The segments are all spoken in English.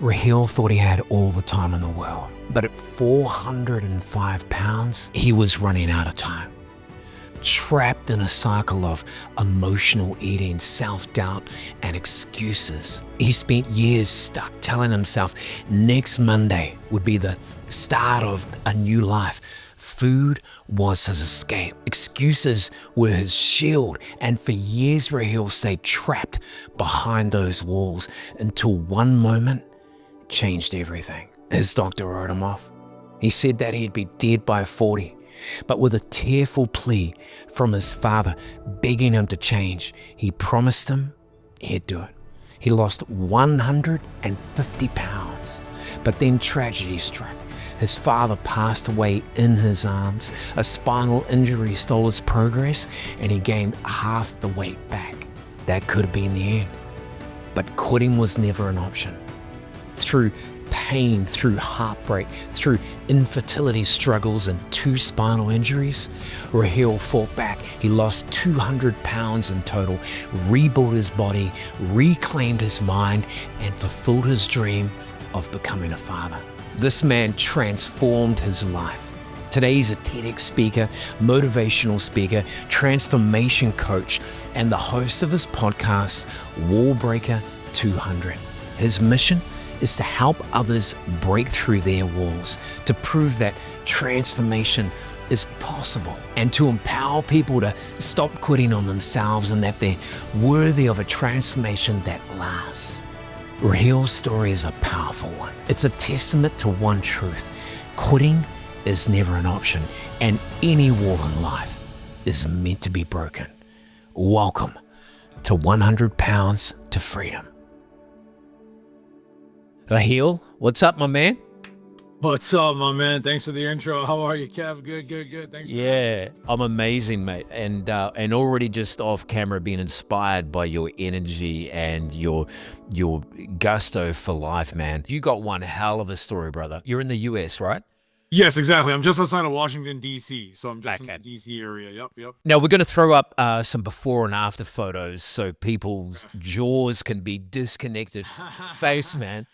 Raheel thought he had all the time in the world, but at 405 pounds, he was running out of time. Trapped in a cycle of emotional eating, self-doubt, and excuses, he spent years stuck telling himself next Monday would be the start of a new life. Food was his escape. Excuses were his shield. And for years, Raheel stayed trapped behind those walls until one moment changed everything. His doctor wrote him off. He said that he'd be dead by 40. But with a tearful plea from his father begging him to change, he promised him he'd do it. He lost 150 pounds. But then tragedy struck. His father passed away in his arms. A spinal injury stole his progress, and he gained half the weight back. That could have been the end. But quitting was never an option. Through pain, through heartbreak, through infertility struggles and 2 spinal injuries, Raheel fought back. He lost 200 pounds in total, rebuilt his body, reclaimed his mind, and fulfilled his dream of becoming a father. This man transformed his life. Today he's a TEDx speaker, motivational speaker, transformation coach, and the host of his podcast, Wall Breaker 200. His mission is to help others break through their walls, to prove that transformation is possible, and to empower people to stop quitting on themselves and that they're worthy of a transformation that lasts. Raheel's story is a powerful one. It's a testament to one truth: quitting is never an option, and any wall in life is meant to be broken. Welcome to 100 Pounds to Freedom. Raheel, what's up, my man? What's up, my man? Thanks for the intro. How are you, Kev? Good. Thanks. Yeah, I'm amazing, mate. And already just off camera being inspired by your energy and your gusto for life, man. You got one hell of a story, brother. You're in the US, right? Yes, exactly. I'm just outside of Washington, D.C., so I'm just in the D.C. area. Yep. Now, we're going to throw up some before and after photos so people's jaws can be disconnected. Face, man.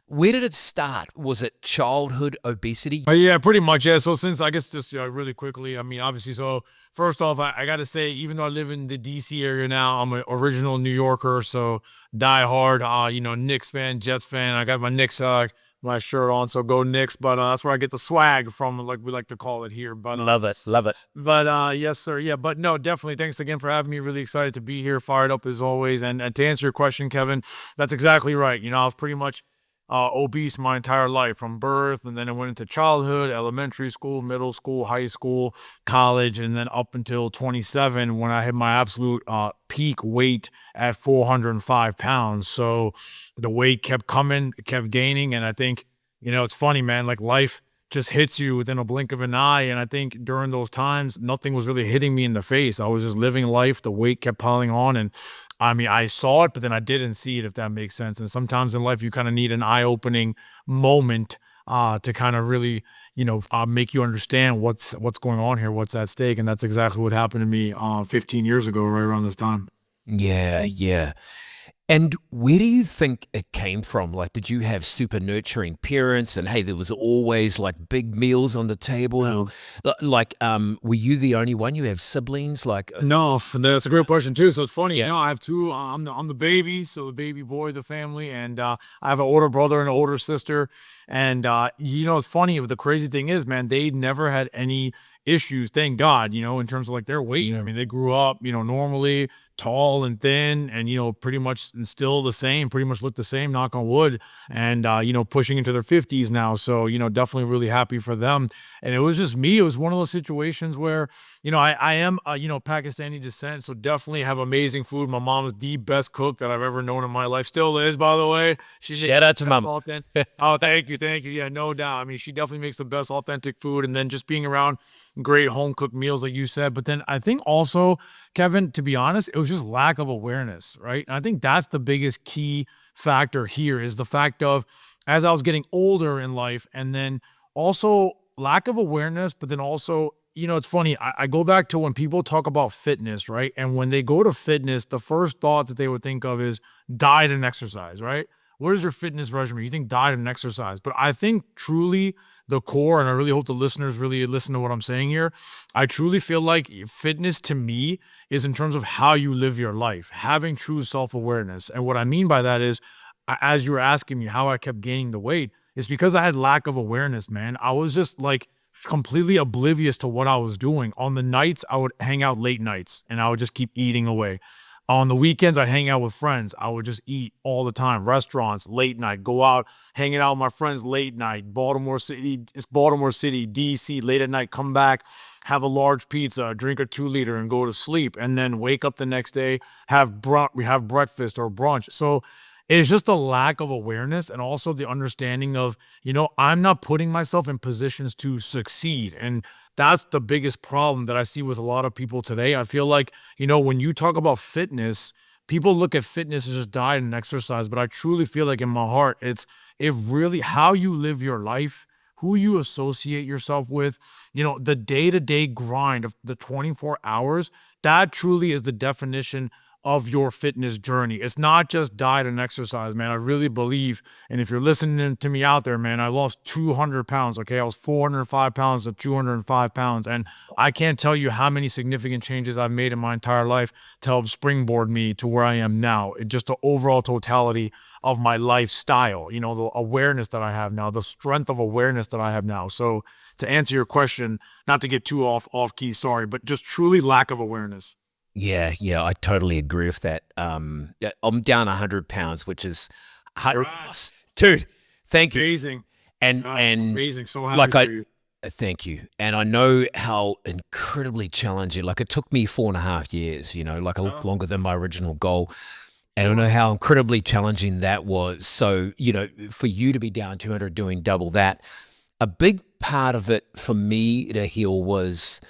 Where did it start? Was it childhood obesity? Yeah, pretty much, yeah. So since, I guess just really quickly, I mean, obviously, so first off, I got to say, even though I live in the D.C. area now, I'm an original New Yorker, so die hard, Knicks fan, Jets fan. I got my Knicks my shirt on, so go Knicks. But that's where I get the swag from, like we like to call it here. But love it. But yes, sir. Yeah, but no, definitely. Thanks again for having me. Really excited to be here. Fired up as always. And to answer your question, Kevin, that's exactly right. I was pretty much obese my entire life from birth, and then I went into childhood, elementary school, middle school, high school, college, and then up until 27 when I hit my absolute peak weight at 405 pounds. So the weight kept coming, it kept gaining, and I think, it's funny, man, like life just hits you within a blink of an eye. And I think during those times, nothing was really hitting me in the face. I was just living life. The weight kept piling on. And I mean, I saw it, but then I didn't see it, if that makes sense. And sometimes in life, you kind of need an eye-opening moment to kind of really, make you understand what's going on here, what's at stake. And that's exactly what happened to me 15 years ago, right around this time. Yeah. And where do you think it came from? Like, did you have super nurturing parents and, hey, there was always like big meals on the table? Like, were you the only one? You have siblings? Like, no, that's a gregreat question too. So it's funny. I have 2. I'm the baby, so the baby boy of the family, and I have an older brother and an older sister. And it's funny. The crazy thing is, man, they never had any issues, thank God, in terms of like their weight. I mean, they grew up, normally tall and thin, and pretty much still the same, pretty much look the same, knock on wood, and pushing into their 50s now. So definitely really happy for them. And it was just me. It was one of those situations where I am Pakistani descent, so definitely have amazing food. My mom is the best cook that I've ever known in my life, still is, by the way. Shout out to mom. Oh, thank you. Yeah, no doubt. I mean, she definitely makes the best authentic food, and then just being around great home cooked meals, like you said. But then I think also, Kevin, to be honest, it was just lack of awareness, right? And I think that's the biggest key factor here, is the fact of, as I was getting older in life, and then also lack of awareness, but then also, it's funny, I go back to when people talk about fitness, right? And when they go to fitness, the first thought that they would think of is diet and exercise, right? what is your fitness regimen? You think diet and exercise. But I think truly the core, and I really hope the listeners really listen to what I'm saying here. I truly feel like fitness to me is in terms of how you live your life, having true self awareness. And what I mean by that is, as you were asking me how I kept gaining the weight, it's because I had lack of awareness, man. I was just like completely oblivious to what I was doing. On the nights, I would hang out late nights and I would just keep eating away. On the weekends, I'd hang out with friends. I would just eat all the time. Restaurants, late night, go out, hanging out with my friends late night. Baltimore City, DC, late at night, come back, have a large pizza, drink a 2 liter, and go to sleep. And then wake up the next day, we have breakfast or brunch. So it's just a lack of awareness and also the understanding of, I'm not putting myself in positions to succeed. And that's the biggest problem that I see with a lot of people today. I feel like, when you talk about fitness, people look at fitness as just diet and exercise, but I truly feel like in my heart, it really how you live your life, who you associate yourself with, the day-to-day grind of the 24 hours, that truly is the definition of your fitness journey. It's not just diet and exercise, man. I really believe, and if you're listening to me out there, man, I lost 200 pounds, okay? I was 405 pounds to 205 pounds, and I can't tell you how many significant changes I've made in my entire life to help springboard me to where I am now. Just the overall totality of my lifestyle, the awareness that I have now, the strength of awareness that I have now. So to answer your question, not to get too off key, sorry, but just truly lack of awareness. Yeah, I totally agree with that. Yeah, I'm down 100 pounds, which is, dude, thank you. Amazing. And Amazing. So happy like for you. thank you. And I know how incredibly challenging, like it took me 4.5 years, like longer than my original goal. And I know how incredibly challenging that was. So, for you to be down 200 doing double that, a big part of it for me to heal was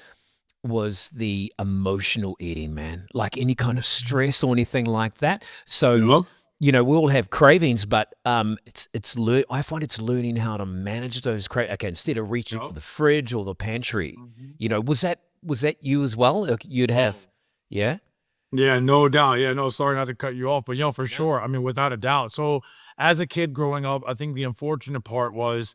the emotional eating, man, like any kind of stress or anything like that. So, we all have cravings, but I find it's learning how to manage those cravings. Okay, instead of reaching for the fridge or the pantry, was that you as well? Like you'd have, yeah? Yeah, no doubt. Yeah, no, sorry not to cut you off, but for sure. I mean, without a doubt. So as a kid growing up, I think the unfortunate part was,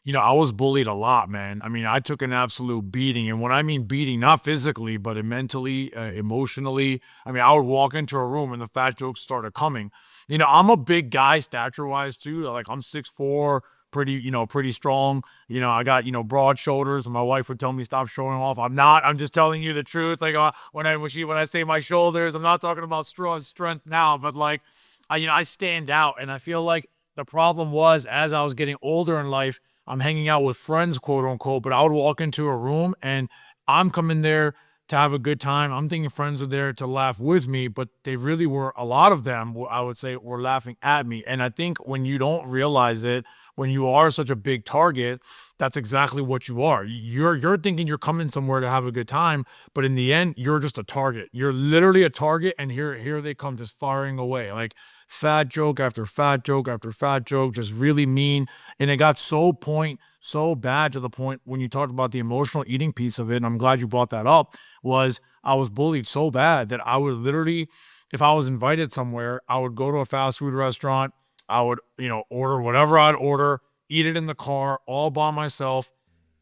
I was bullied a lot, man. I mean, I took an absolute beating. And when I mean beating, not physically, but mentally, emotionally. I mean, I would walk into a room and the fat jokes started coming. I'm a big guy stature-wise too. Like I'm 6'4", pretty strong. I got, broad shoulders, and my wife would tell me stop showing off. I'm not. I'm just telling you the truth. Like when I say my shoulders, I'm not talking about strength now, but like, I stand out, and I feel like the problem was as I was getting older in life, I'm hanging out with friends, quote unquote, but I would walk into a room and I'm coming there to have a good time. I'm thinking friends are there to laugh with me, but they really were, a lot of them, I would say, were laughing at me. And I think when you don't realize it, when you are such a big target, that's exactly what you are. You're thinking you're coming somewhere to have a good time, but in the end, you're just a target. You're literally a target, and here they come just firing away. Like fat joke after fat joke after fat joke, just really mean. And it got so bad to the point when you talked about the emotional eating piece of it, and I'm glad you brought that up, was I was bullied so bad that I would literally, if I was invited somewhere, I would go to a fast food restaurant, I would, order whatever I'd order, eat it in the car all by myself,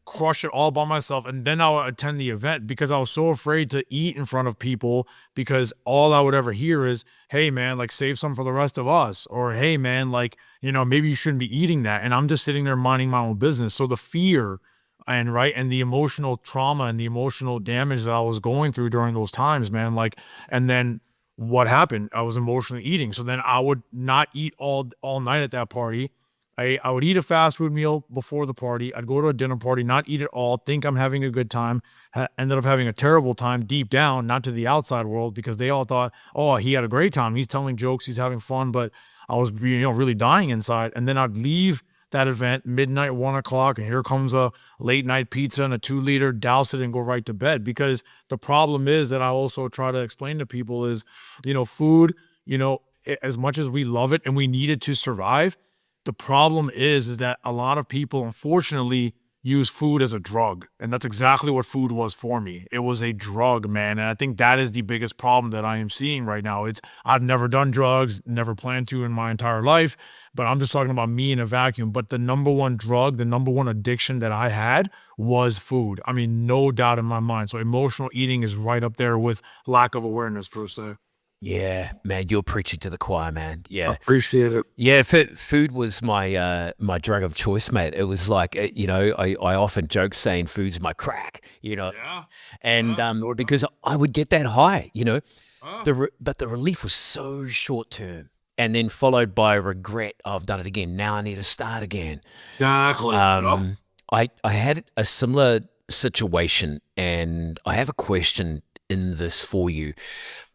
crush it all by myself, and then I would attend the event because I was so afraid to eat in front of people, because all I would ever hear is, hey man, like save some for the rest of us, or hey man, like, maybe you shouldn't be eating that. And I'm just sitting there minding my own business. So the fear and the emotional trauma and the emotional damage that I was going through during those times, man, like, and then what happened? I was emotionally eating. So then I would not eat all night at that party. I would eat a fast food meal before the party. I'd go to a dinner party, not eat it all, think I'm having a good time, ended up having a terrible time deep down, not to the outside world, because they all thought, oh, he had a great time. He's telling jokes, he's having fun, but I was, really dying inside. And then I'd leave that event midnight, 1 o'clock, and here comes a late night pizza and a 2 liter, douse it and go right to bed. Because the problem is that I also try to explain to people is, food, as much as we love it and we need it to survive, the problem is that a lot of people, unfortunately, use food as a drug. And that's exactly what food was for me. It was a drug, man. And I think that is the biggest problem that I am seeing right now. I've never done drugs, never planned to in my entire life, but I'm just talking about me in a vacuum. But the number one drug, the number one addiction that I had was food. I mean, no doubt in my mind. So emotional eating is right up there with lack of awareness per se. Yeah, man, you're preaching to the choir, man. Yeah. Appreciate it. Yeah, food was my drug of choice, mate. It was like, I often joke saying food's my crack, Yeah. and No doubt. because I would get that high, Uh, but the relief was so short term, and then followed by regret. Oh, I've done it again. Now I need to start again. exactly. Yep. I had a similar situation, and I have a question in this for you.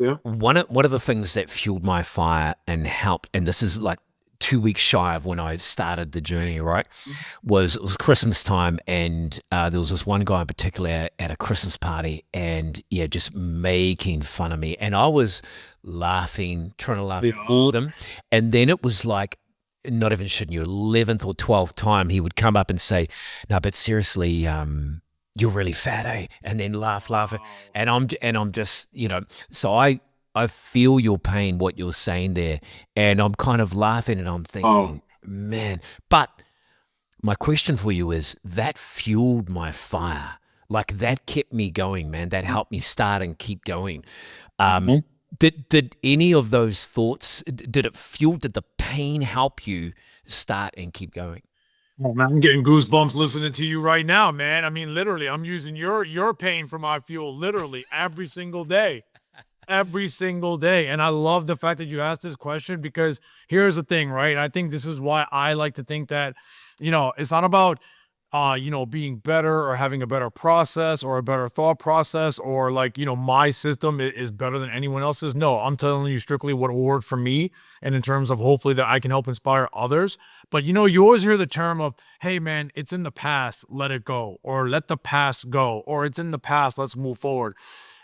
Yeah. One of the things that fueled my fire and helped, and this is like 2 weeks shy of when I started the journey, right? It was Christmas time, and there was this one guy in particular at a Christmas party, and yeah, just making fun of me, and I was laughing, trying to laugh at all of them, and then it was like, not even shitting you, 11th or 12th time, he would come up and say, "No, but seriously, you're really fat, eh?" And then laugh, and I'm just, so I feel your pain, what you're saying there, and I'm kind of laughing, and I'm thinking, man. But my question for you is that fueled my fire, like that kept me going, man. That helped me start and keep going. Did any of those thoughts, did it fuel? Did the pain help you start and keep going? Oh man, I'm getting goosebumps listening to you right now, man. I mean, literally, I'm using your pain for my fuel, literally every single day, every single day. And I love the fact that you asked this question because here's the thing, right? I think this is why I like to think that, it's not about being better or having a better process or a better thought process or like, my system is better than anyone else's. No, I'm telling you strictly what will work for me. And in terms of hopefully that I can help inspire others. But you always hear the term of, hey man, it's in the past, let it go, or let the past go, or it's in the past, let's move forward.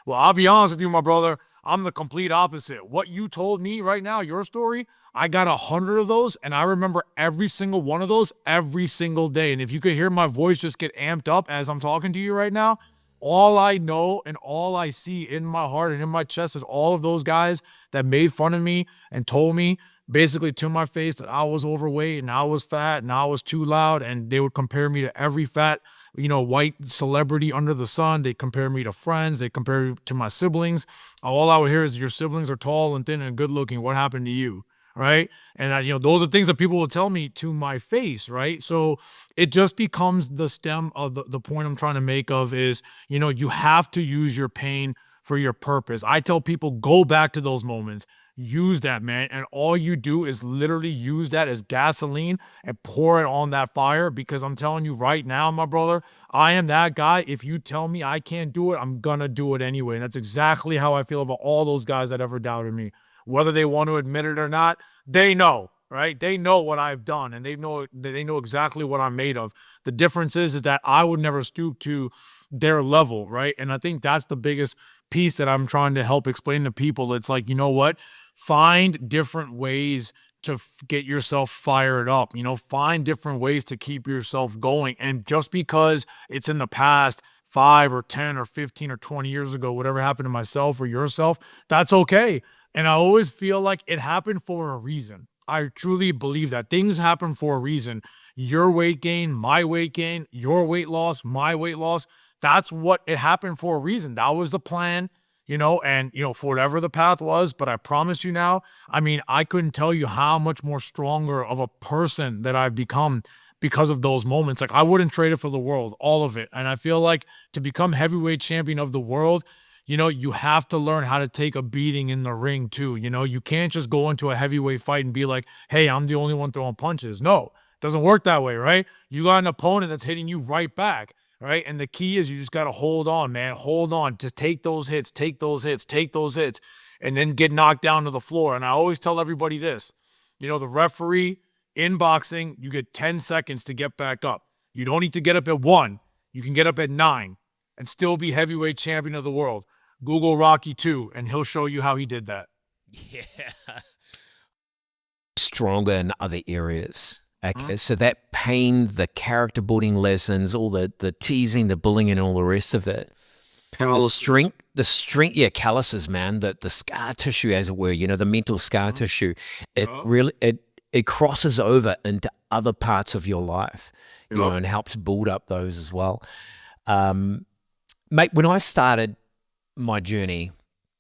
Well, I'll be honest with you, my brother. I'm the complete opposite. What you told me right now, your story, I got 100 of those, and I remember every single one of those every single day. And if you could hear my voice just get amped up as I'm talking to you right now, all I know and all I see in my heart and in my chest is all of those guys that made fun of me and told me basically to my face that I was overweight and I was fat and I was too loud. And they would compare me to every fat, white celebrity under the sun. They compare me to friends. They compare me to my siblings. All I would hear is your siblings are tall and thin and good looking. What happened to you? Right. And those are things that people will tell me to my face. Right. So it just becomes the stem of the point I'm trying to make of is, you have to use your pain for your purpose. I tell people, go back to those moments, use that, man. And all you do is literally use that as gasoline and pour it on that fire. Because I'm telling you right now, my brother, I am that guy. If you tell me I can't do it, I'm going to do it anyway. And that's exactly how I feel about all those guys that ever doubted me. Whether they want to admit it or not, they know, right? They know what I've done and they know exactly what I'm made of. The difference is that I would never stoop to their level, right? And I think that's the biggest piece that I'm trying to help explain to people. It's like, you know what? Find different ways to get yourself fired up, find different ways to keep yourself going. And just because it's in the past, 5 or 10 or 15 or 20 years ago, whatever happened to myself or yourself, that's okay. And I always feel like it happened for a reason. I truly believe that things happen for a reason. Your weight gain, my weight gain, your weight loss, my weight loss. That's what it happened for a reason. That was the plan, and, for whatever the path was. But I promise you now, I mean, I couldn't tell you how much more stronger of a person that I've become because of those moments. Like, I wouldn't trade it for the world, all of it. And I feel like to become heavyweight champion of the world, you have to learn how to take a beating in the ring too. You can't just go into a heavyweight fight and be like, hey, I'm the only one throwing punches. No, it doesn't work that way, right? You got an opponent that's hitting you right back, right? And the key is you just got to hold on, man. Hold on. Just take those hits, take those hits, take those hits, and then get knocked down to the floor. And I always tell everybody this, the referee in boxing, you get 10 seconds to get back up. You don't need to get up at 1. You can get up at 9 and still be heavyweight champion of the world. Google Rocky 2, and he'll show you how he did that. Yeah. Stronger in other areas. Okay, so that pain, the character building lessons, all the teasing, the bullying, and all the rest of it, yeah, calluses, man, the scar tissue, as it were, the mental scar tissue, it really it crosses over into other parts of your life, and helps build up those as well. Mate, when I started my journey,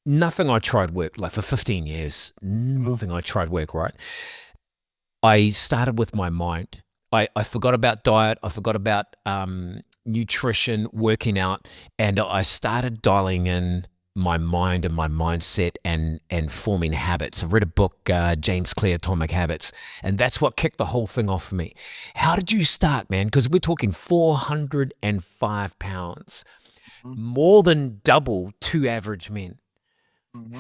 nothing I tried worked. Like for 15 years, nothing I tried worked, right? I started with my mind. I forgot about diet. I forgot about nutrition, working out, and I started dialing in my mind and my mindset and forming habits. I read a book, James Clear, Atomic Habits, and that's what kicked the whole thing off for me. How did you start, man? Because we're talking 405 pounds, more than double two average men.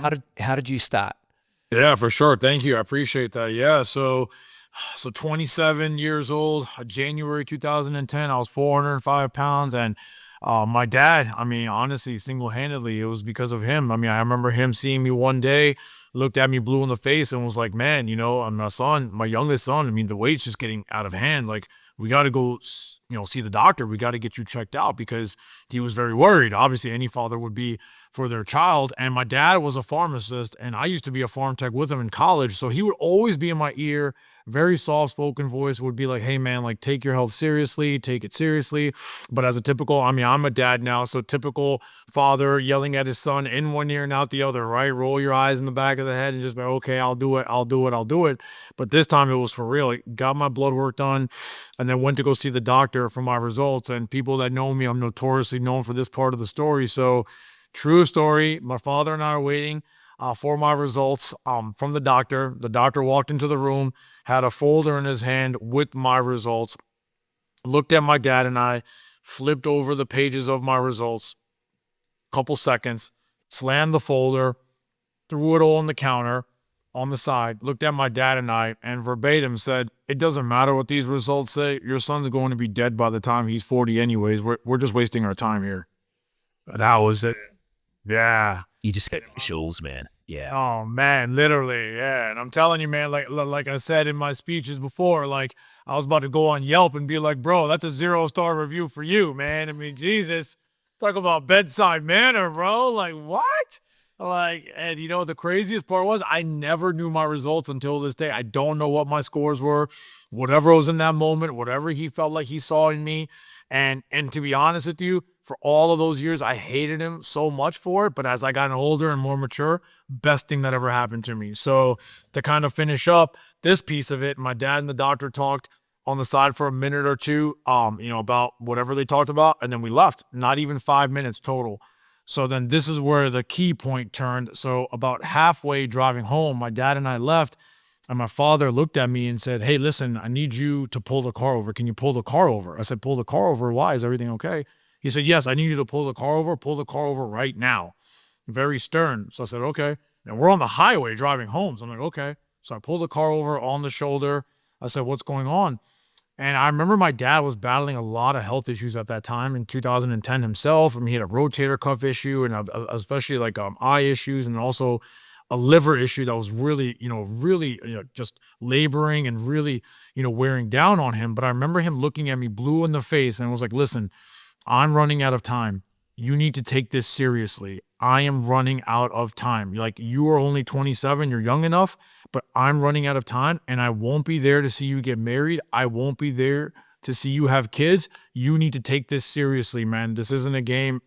How did you start? Yeah, for sure. Thank you. I appreciate that. Yeah. So 27 years old, January 2010, I was 405 pounds. And my dad, I mean, honestly, single-handedly, it was because of him. I mean, I remember him seeing me one day, looked at me blue in the face and was like, man, I'm my son, my youngest son. I mean, the weight's just getting out of hand. Like, we got to go, see the doctor. We got to get you checked out, because he was very worried. Obviously, any father would be for their child. And my dad was a pharmacist, and I used to be a farm tech with him in college. So he would always be in my ear, very soft-spoken voice, would be like, hey, man, like, take your health seriously, take it seriously. But as a typical, I mean, I'm a dad now, so typical father yelling at his son in one ear and out the other, right? Roll your eyes in the back of the head and just be, okay, I'll do it, I'll do it, I'll do it. But this time it was for real. I got my blood work done and then went to go see the doctor for my results. And people that know me, I'm notoriously known for this part of the story. So true story, my father and I are waiting for my results from the doctor. The doctor walked into the room, had a folder in his hand with my results, looked at my dad and I, flipped over the pages of my results, couple seconds, slammed the folder, threw it all on the counter on the side, looked at my dad and I, and verbatim said, it doesn't matter what these results say. Your son's going to be dead by the time he's 40 anyways. We're just wasting our time here. That was it. Yeah. You just get chills, man. Yeah. Oh man, literally, yeah. And I'm telling you, man, like I said in my speeches before, like I was about to go on Yelp and be like, bro, that's a 0-star review for you, man. I mean, Jesus, talk about bedside manner, bro. Like what? Like, and the craziest part was I never knew my results until this day. I don't know what my scores were. Whatever was in that moment, whatever he felt like he saw in me. And to be honest with you, for all of those years, I hated him so much for it. But as I got older and more mature, best thing that ever happened to me. So to kind of finish up this piece of it, my dad and the doctor talked on the side for a minute or two, about whatever they talked about. And then we left, not even 5 minutes total. So then this is where the key point turned. So about halfway driving home, my dad and I left, and my father looked at me and said, hey, listen, I need you to pull the car over. Can you pull the car over? I said, pull the car over? Why? Is everything okay? He said, yes, I need you to pull the car over right now. Very stern. So I said, okay. And we're on the highway driving home. So I'm like, okay. So I pulled the car over on the shoulder. I said, what's going on? And I remember my dad was battling a lot of health issues at that time in 2010 himself. I mean, he had a rotator cuff issue and especially like eye issues, and also a liver issue that was really, just laboring and really, wearing down on him. But I remember him looking at me blue in the face and was like, listen, I'm running out of time. You need to take this seriously. I am running out of time. Like, you are only 27, you're young enough, but I'm running out of time, and I won't be there to see you get married. I won't be there to see you have kids. You need to take this seriously, man. This isn't a game.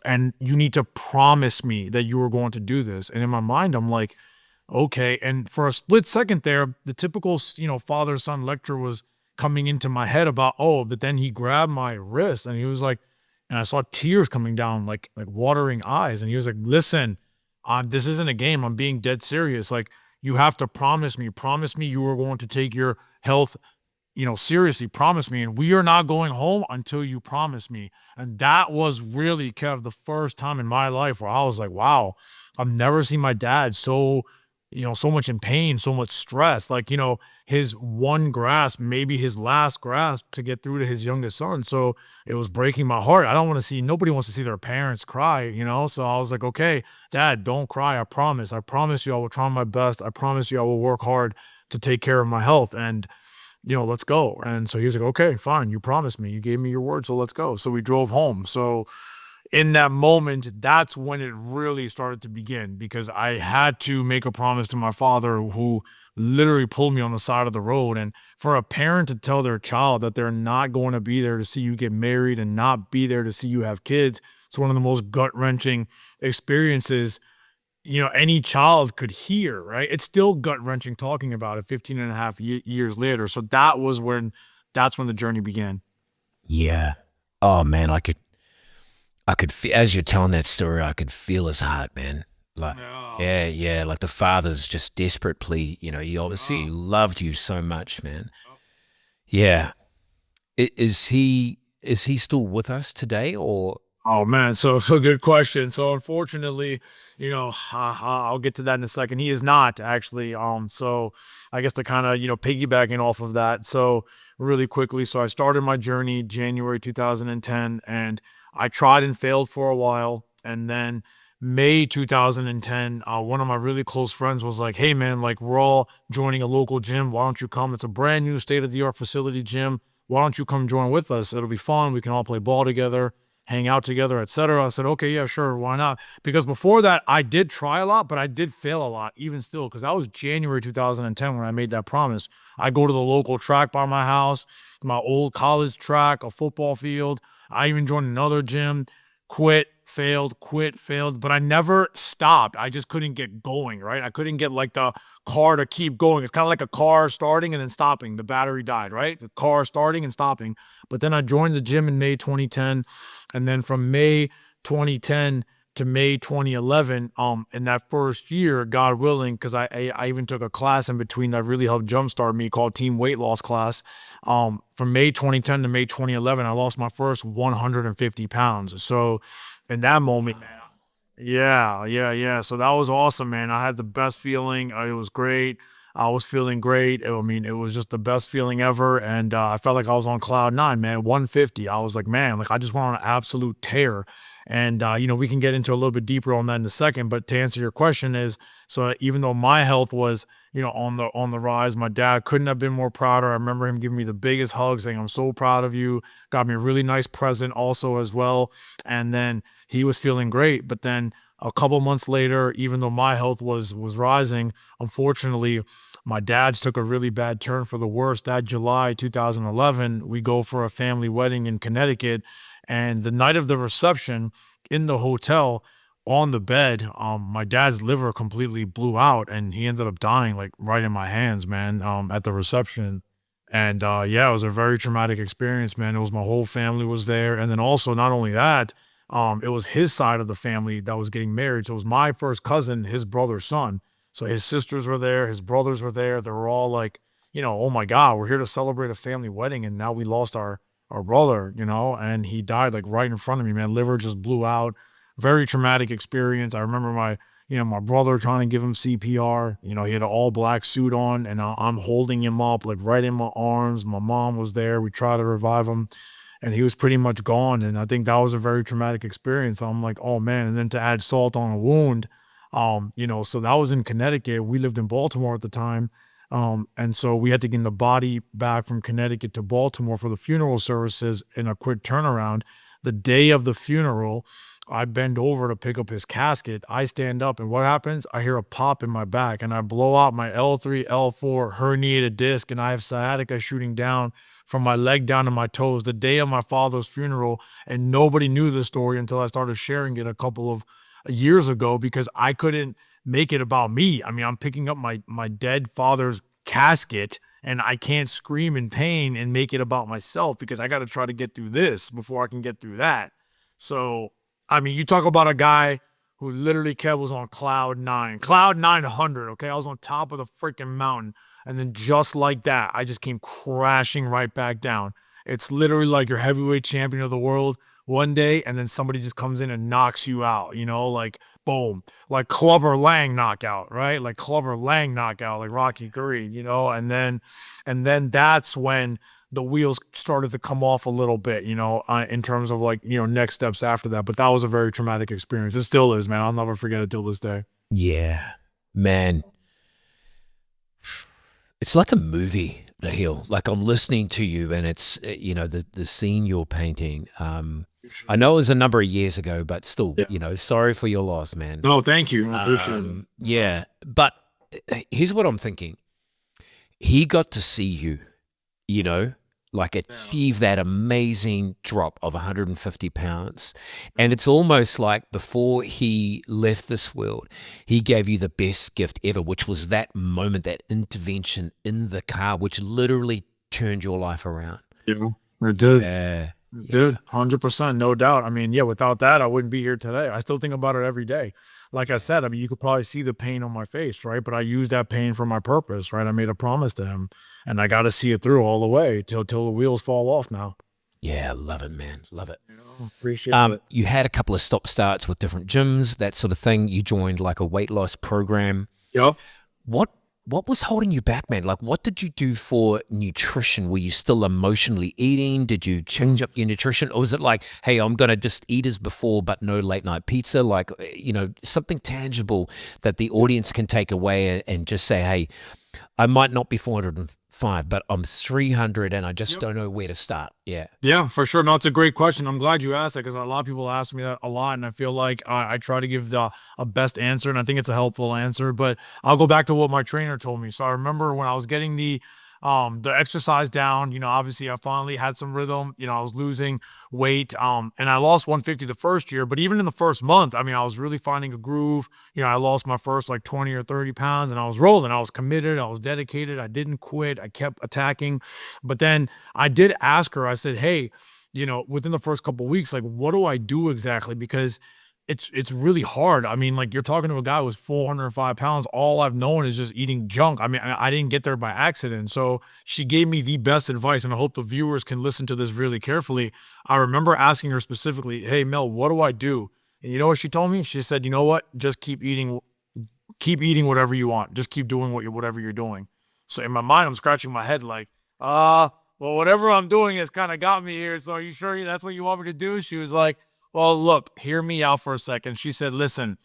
And you need to promise me that you are going to do this. And in my mind, I'm like, okay. And for a split second there, the typical, father-son lecture was coming into my head about, but then he grabbed my wrist and he was like, and I saw tears coming down, like watering eyes. And he was like, listen, this isn't a game. I'm being dead serious. Like, you have to promise me you are going to take your health, seriously, promise me. And we are not going home until you promise me. And that was really, Kev, the first time in my life where I was like, wow, I've never seen my dad so much in pain, so much stress. Like, his one grasp, maybe his last grasp to get through to his youngest son. So it was breaking my heart. Nobody wants to see their parents cry, So I was like, okay, Dad, don't cry. I promise you I will try my best. I promise you I will work hard to take care of my health. And let's go. And so he was like, okay, fine. You promised me. You gave me your word. So let's go. So we drove home. So in that moment, that's when it really started to begin because I had to make a promise to my father who literally pulled me on the side of the road. And for a parent to tell their child that they're not going to be there to see you get married and not be there to see you have kids, it's one of the most gut wrenching experiences any child could hear, right? It's still gut wrenching talking about it 15 and a half years later. So that's when the journey began. Yeah. Oh man, I could feel, as you're telling that story, I could feel his heart, man. Like, Yeah. yeah, yeah. Like the father's just desperately, he obviously Yeah. loved you so much, man. Yeah. Is he still with us today or? Oh man, so a good question. So unfortunately, I'll get to that in a second. He is not actually. So I guess to kind of piggybacking off of that. So really quickly, so I started my journey January 2010, and I tried and failed for a while, and then May 2010, one of my really close friends was like, "Hey man, like we're all joining a local gym. Why don't you come? It's a brand new state of the art facility gym. Why don't you come join with us? It'll be fun. We can all play ball together." Hang out together, etc. I said, okay, yeah, sure, why not? Because before that, I did try a lot, but I did fail a lot, even still, because that was January 2010 when I made that promise. I go to the local track by my house, my old college track, a football field. I even joined another gym, quit, failed, but I never stopped. I just couldn't get going, right? I couldn't get like the car to keep going. It's kind of like a car starting and then stopping. The battery died, right? The car starting and stopping. But then I joined the gym in May 2010. And then from May 2010 to May 2011, in that first year, God willing, because I even took a class in between that really helped jumpstart me called Team Weight Loss class. From May 2010 to May 2011, I lost my first 150 pounds. So in that moment, man, yeah, yeah, yeah. So that was awesome, man. I had the best feeling. It was great. I was feeling great. I mean, it was just the best feeling ever. And I felt like I was on cloud nine, man. 150. I was like, man, like I just went on an absolute tear. And, we can get into a little bit deeper on that in a second. But to answer your question is, so even though my health was, on the rise, my dad couldn't have been more prouder. I remember him giving me the biggest hug saying, I'm so proud of you. Got me a really nice present also as well. And then he was feeling great. But then a couple months later, even though my health was rising, unfortunately, my dad's took a really bad turn for the worse. That July 2011, we go for a family wedding in Connecticut, and the night of the reception in the hotel, on the bed, my dad's liver completely blew out, and he ended up dying like right in my hands, man. At the reception, and yeah, it was a very traumatic experience, man. It was my whole family was there, and then also not only that, it was his side of the family that was getting married. So it was my first cousin, his brother's son. So his sisters were there, his brothers were there. They were all like, oh my God, we're here to celebrate a family wedding, and now we lost our brother, and he died like right in front of me, man. Liver just blew out. Very traumatic experience. I remember my brother trying to give him CPR. He had an all black suit on, and I'm holding him up like right in my arms. My mom was there. We tried to revive him, and he was pretty much gone. And I think that was a very traumatic experience. I'm like, oh man. And then to add salt on a wound, so that was in Connecticut. We lived in Baltimore at the time. And so we had to get the body back from Connecticut to Baltimore for the funeral services in a quick turnaround. The day of the funeral, I bend over to pick up his casket. I stand up, and what happens? I hear a pop in my back, and I blow out my L3, L4 herniated disc, and I have sciatica shooting down from my leg down to my toes the day of my father's funeral. And nobody knew the story until I started sharing it a couple of years ago because I couldn't make it about me. I mean, I'm picking up my dead father's casket, and I can't scream in pain and make it about myself because I got to try to get through this before I can get through that. So, I mean, you talk about a guy who literally kept was on cloud 900. Okay, I was on top of the freaking mountain, and then just like that, I just came crashing right back down. It's literally like you're heavyweight champion of the world one day, and then somebody just comes in and knocks you out. Like boom, like Clubber Lang knockout, right? Like Clubber Lang knockout, like Rocky 3. And then that's when the wheels started to come off a little bit, in terms of like, next steps after that. But that was a very traumatic experience. It still is, man. I'll never forget it till this day. Yeah, man. It's like a movie. Raheel, like I'm listening to you, and it's the scene you're painting. I know it was a number of years ago, but still, Yeah. sorry for your loss, man. No, thank you. I appreciate it. Yeah, but here's what I'm thinking. He got to see you, you know, like achieve that amazing drop of 150 pounds. And it's almost like before he left this world, he gave you the best gift ever, which was that moment, that intervention in the car, which literally turned your life around. Yeah, it did. Yeah. It did. 100%, no doubt. I mean, yeah, without that, I wouldn't be here today. I still think about it every day. Like I said, I mean, you could probably see the pain on my face, right? But I used that pain for my purpose, right? I made a promise to him, and I got to see it through all the way till the wheels fall off now. Yeah, love it, man. Love it. Appreciate it. You had a couple of stop starts with different gyms, that sort of thing. You joined like a weight loss program. Yep. What was holding you back, man? Like, what did you do for nutrition? Were you still emotionally eating? Did you change up your nutrition? Or was it like, hey, I'm going to just eat as before, but no late night pizza? Like, something tangible that the audience can take away and just say, hey, I might not be 405, but I'm 300 and I just don't know where to start. Yeah. Yeah, for sure. No, it's a great question. I'm glad you asked that, because a lot of people ask me that a lot, and I feel like I try to give a best answer, and I think it's a helpful answer. But I'll go back to what my trainer told me. So I remember when I was getting the exercise down, obviously I finally had some rhythm, I was losing weight, and I lost 150 the first year, but even in the first month, I mean, I was really finding a groove. I lost my first like 20 or 30 pounds, and I was rolling. I was committed. I was dedicated. I didn't quit. I kept attacking. But then I did ask her, I said, hey, within the first couple of weeks, like, what do I do exactly? Because it's really hard. I mean, like, you're talking to a guy who's 405 pounds. All I've known is just eating junk. I mean, I didn't get there by accident. So she gave me the best advice, and I hope the viewers can listen to this really carefully. I remember asking her specifically, hey, Mel, what do I do? And you know what she told me? She said, you know what? Just keep eating whatever you want. Just keep doing whatever you're doing. So in my mind, I'm scratching my head like, well, whatever I'm doing has kind of got me here. So are you sure that's what you want me to do? She was like, well, look, hear me out for a second. She said, listen,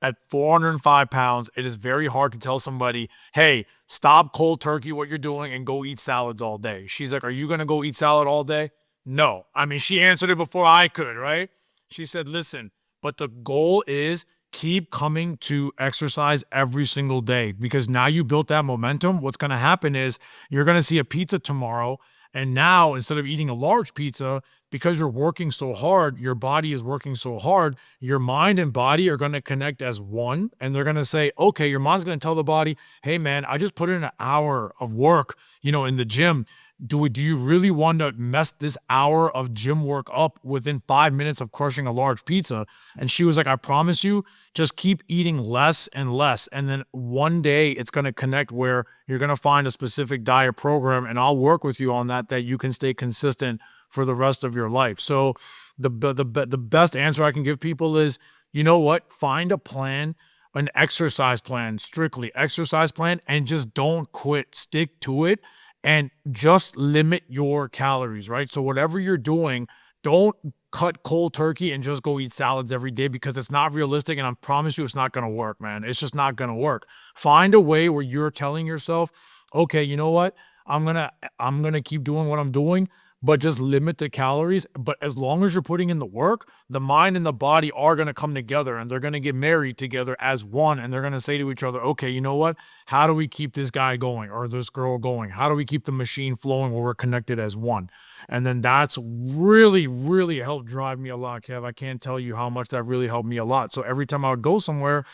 at 405 pounds, it is very hard to tell somebody, hey, stop cold turkey what you're doing and go eat salads all day. She's like, are you going to go eat salad all day? No. I mean, she answered it before I could, right? She said, listen, but the goal is keep coming to exercise every single day, because now you built that momentum. What's going to happen is you're going to see a pizza tomorrow. And now, instead of eating a large pizza, because you're working so hard, your body is working so hard, your mind and body are going to connect as one. And they're going to say, okay, your mind's going to tell the body, hey, man, I just put in an hour of work, in the gym. Do you really want to mess this hour of gym work up within 5 minutes of crushing a large pizza? And she was like, I promise you, just keep eating less and less. And then one day it's going to connect where you're going to find a specific diet program, and I'll work with you on that you can stay consistent for the rest of your life. So the best answer I can give people is, you know what? Find a plan, an exercise plan, strictly exercise plan, and just don't quit. Stick to it. And just limit your calories, right? So whatever you're doing, don't cut cold turkey and just go eat salads every day, because it's not realistic. And I promise you, it's not going to work, man. It's just not going to work. Find a way where you're telling yourself, okay, you know what? I'm going to keep doing what I'm doing, but just limit the calories. But as long as you're putting in the work, the mind and the body are going to come together, and they're going to get married together as one. And they're going to say to each other, okay, you know what? How do we keep this guy going or this girl going? How do we keep the machine flowing where we're connected as one? And then that's really, really helped drive me a lot, Kev. I can't tell you how much that really helped me a lot. So every time I would go somewhere,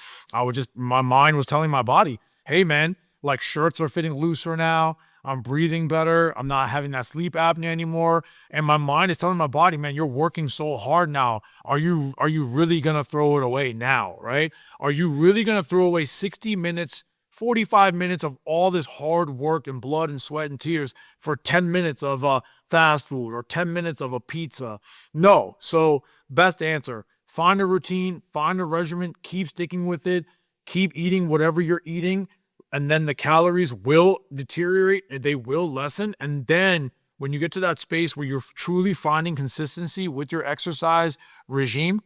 my mind was telling my body, hey, man, like, shirts are fitting looser now. I'm breathing better. I'm not having that sleep apnea anymore. And my mind is telling my body, man, you're working so hard now. Are you really going to throw it away now, right? Are you really going to throw away 60 minutes, 45 minutes of all this hard work and blood and sweat and tears for 10 minutes of fast food or 10 minutes of a pizza? No. So best answer, find a routine, find a regimen, keep sticking with it, keep eating whatever you're eating. And then the calories will deteriorate, they will lessen. And then when you get to that space where you're truly finding consistency with your exercise regime,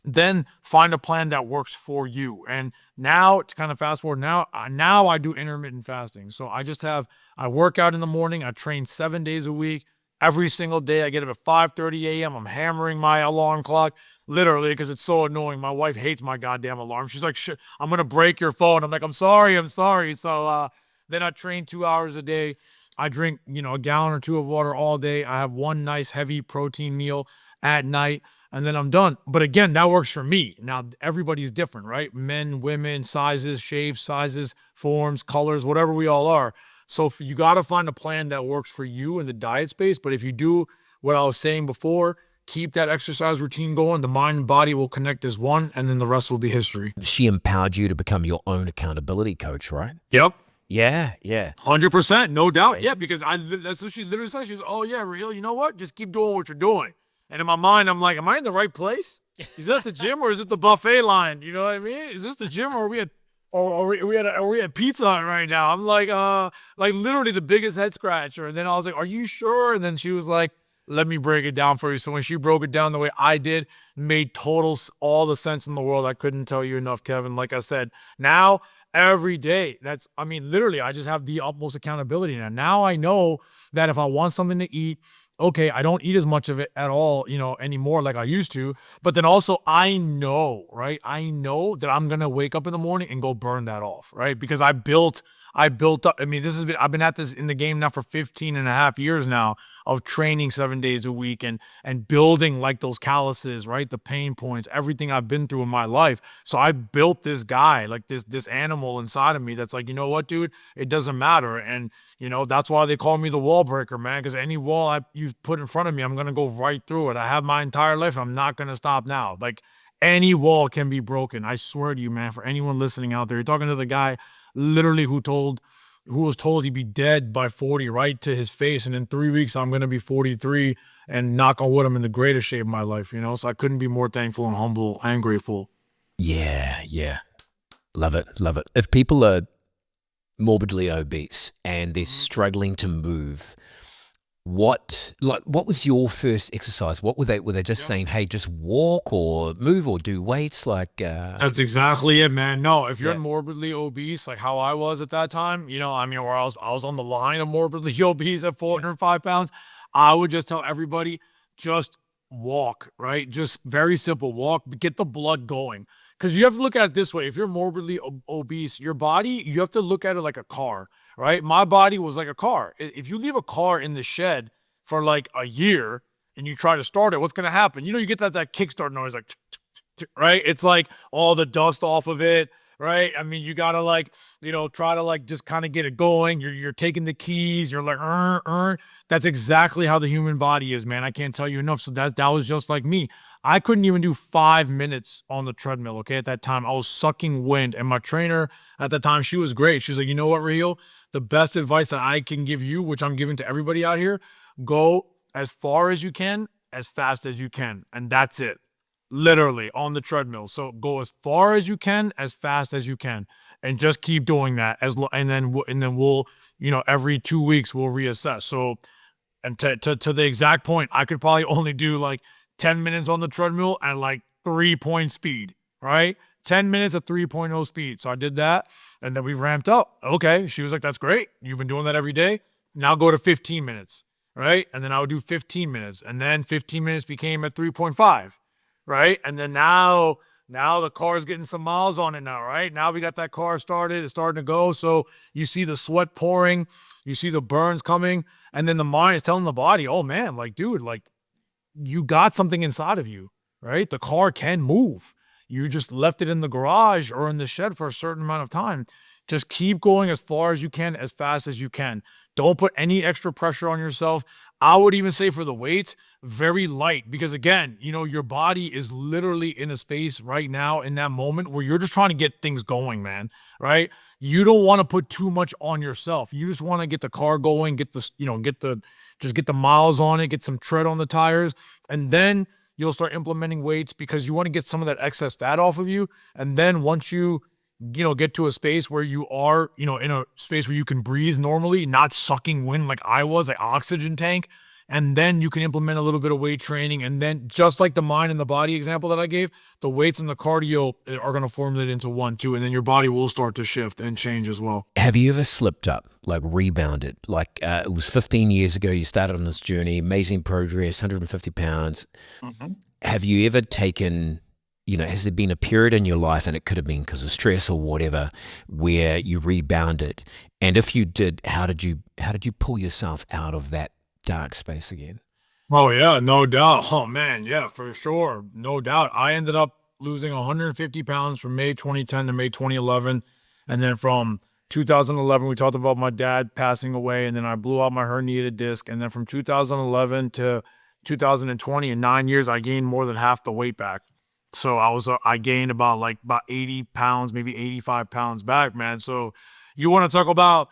then find a plan that works for you. And now, to kind of fast forward, now I do intermittent fasting. So I work out in the morning. I train 7 days a week. Every single day, I get up at 5:30 a.m. I'm hammering my alarm clock, literally, because it's so annoying. My wife hates my goddamn alarm. She's like, "Shit, I'm gonna break your phone." I'm like, "I'm sorry, I'm sorry." So then I train 2 hours a day. I drink, a gallon or two of water all day. I have one nice heavy protein meal at night, and then I'm done. But again, that works for me. Now, everybody's different, right? Men, women, sizes, shapes, sizes, forms, colors, whatever we all are. So you got to find a plan that works for you in the diet space. But if you do what I was saying before, keep that exercise routine going, the mind and body will connect as one, and then the rest will be history. She empowered you to become your own accountability coach, right? Yep. Yeah, yeah. 100%, no doubt. Yeah, because that's what she literally said. She was, "Oh yeah, Raheel, you know what? Just keep doing what you're doing." And in my mind, I'm like, "Am I in the right place? Is that the gym or is it the buffet line? You know what I mean? Is this the gym or are we at Pizza Hut right now?" I'm like literally the biggest head scratcher. And then I was like, "Are you sure?" And then she was like, "Let me break it down for you." So when she broke it down the way I did, made all the sense in the world. I couldn't tell you enough, Kevin. Like I said, now every day, literally, I just have the utmost accountability now. Now I know that if I want something to eat, okay, I don't eat as much of it at all, anymore like I used to. But then also I know, right? I know that I'm going to wake up in the morning and go burn that off, right? Because I built up. I mean, I've been at this in the game now for 15 and a half years now of training 7 days a week and building like those calluses, right? The pain points, everything I've been through in my life. So I built this guy, like this animal inside of me that's like, you know what, dude, it doesn't matter. And that's why they call me the wall breaker, man, because any wall you put in front of me, I'm going to go right through it. I have my entire life. I'm not going to stop now. Like any wall can be broken. I swear to you, man, for anyone listening out there, you're talking to the guy literally who was told he'd be dead by 40 right to his face. And in 3 weeks, I'm going to be 43 and knock on wood, I'm in the greatest shape of my life, So I couldn't be more thankful and humble and grateful. Yeah, yeah. Love it, love it. If people are morbidly obese and they're struggling to move, what was your first exercise? What were they just saying, hey, just walk or move or do weights? That's exactly it, man. No, if you're morbidly obese, like how I was at that time, where I was on the line of morbidly obese at 405 pounds, I would just tell everybody, just walk, right? Just very simple, walk, get the blood going. Because you have to look at it this way. If you're morbidly obese, your body, you have to look at it like a car, right? My body was like a car. If you leave a car in the shed for like a year and you try to start it, what's going to happen? You get that kickstart noise, like, right? It's like all the dust off of it, right? I mean, you got to try to just kind of get it going. You're taking the keys. You're like, That's exactly how the human body is, man. I can't tell you enough. So that was just like me. I couldn't even do 5 minutes on the treadmill, okay? At that time, I was sucking wind. And my trainer at the time, she was great. She was like, "You know what, Raheel? The best advice that I can give you, which I'm giving to everybody out here, go as far as you can, as fast as you can." And that's it. Literally on the treadmill. So go as far as you can, as fast as you can, and just keep doing that. And then we'll, every 2 weeks we'll reassess. So, and to the exact point, I could probably only do like 10 minutes on the treadmill at like 3-point speed, right? 10 minutes at 3.0 speed. So I did that and then we ramped up. Okay. She was like, "That's great. You've been doing that every day. Now go to 15 minutes, right?" And then I would do 15 minutes and then 15 minutes became at 3.5, right? And then now the car's getting some miles on it now, right? Now we got that car started. It's starting to go. So you see the sweat pouring, you see the burns coming, and then the mind is telling the body, "Oh man, like, dude, like, you got something inside of you, right? The car can move. You just left it in the garage or in the shed for a certain amount of time. Just keep going as far as you can, as fast as you can. Don't put any extra pressure on yourself. I would even say for the weights, very light, because again, your body is literally in a space right now in that moment where you're just trying to get things going, man, right? You don't want to put too much on yourself. You just want to get the car going, get the miles on it, get some tread on the tires, and then you'll start implementing weights because you want to get some of that excess fat off of you. And then once you get to a space where you are, in a space where you can breathe normally, not sucking wind like I was, like oxygen tank, And then you can implement a little bit of weight training. And then just like the mind and the body example that I gave, the weights and the cardio are going to formulate into one too. And then your body will start to shift and change as well. Have you ever slipped up, like rebounded? Like it was 15 years ago, you started on this journey, amazing progress, 150 pounds. Have you ever taken, has there been a period in your life, and it could have been because of stress or whatever, where you rebounded? And if you did, how did you pull yourself out of that dark space again? Oh yeah, no doubt. Oh man, yeah, for sure. No doubt. I ended up losing 150 pounds from May 2010 to May 2011. And then from 2011, we talked about my dad passing away, and then I blew out my herniated disc. And then from 2011 to 2020, in 9 years, I gained more than half the weight back. So I gained about 80 pounds, maybe 85 pounds back, man. So you want to talk about